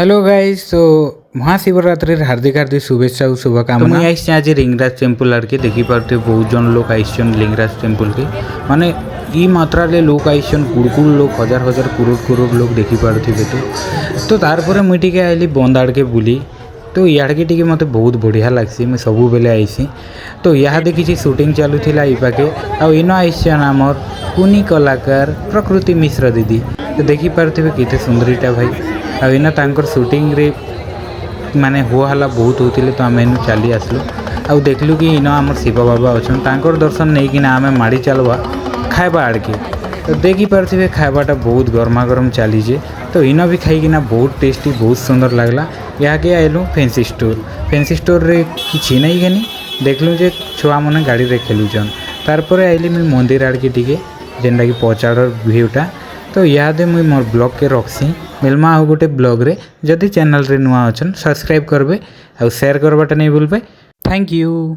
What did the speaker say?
Hello guys, तो महाशिवरात्रि हार्दिक हार्दिक शुभेच्छा और शुभकामना। तो मुझे आज लिंगराज टेम्पल आड़के देखिपे बहुत जन लोग आईन लिंगराज टेम्पल के माने ई मात्रा लोक आईन कुड़कुड़ लोग हजार हजार करोड़ करोड़ लोग देखिपे। तो तारपर मुझे आइली बंद आड़के बुली। तो इड़के टी मत बहुत बढ़िया लगसी, मुझे सबू बेले आईसी। तो यहाँ किसी शूटिंग चलूला पाके आन आईन आमर कुनी कलाकार प्रकृति मिश्र दीदी। तो देखिपे केते सुंदरीटा भाई आना तांकर शूटिंग रे माने हो हला बहुत होते। तो आम इन चली आसलु आ देखलु कि इन आम शिव बाबा अच्छा तांकर दर्शन नहीं कि आम माड़ी चलवा खाइबा आड़के। तो देखिपे खाइबाटा बहुत गरमा गरम चलीजे। तो इन भी खाईकिना बहुत टेस्टी बहुत सुंदर लगला। यहाँ के आइलु फैंसी स्टोर रे किसी नहीं गनी देखलु जे छुआ मैंने गाड़ी रे खेलुचन। तारपर आइली मुझे मंदिर आड़के टिके जेनटा कि पचार भ्यूटा। तो याद मुझे मोर ब्लॉग के रखसी मिलमा आ गोटे ब्लॉग रे। जदि चैनल रे नुआ अछन सब्सक्राइब करबे और शेयर करवाटा नहीं भूलबे। Thank you.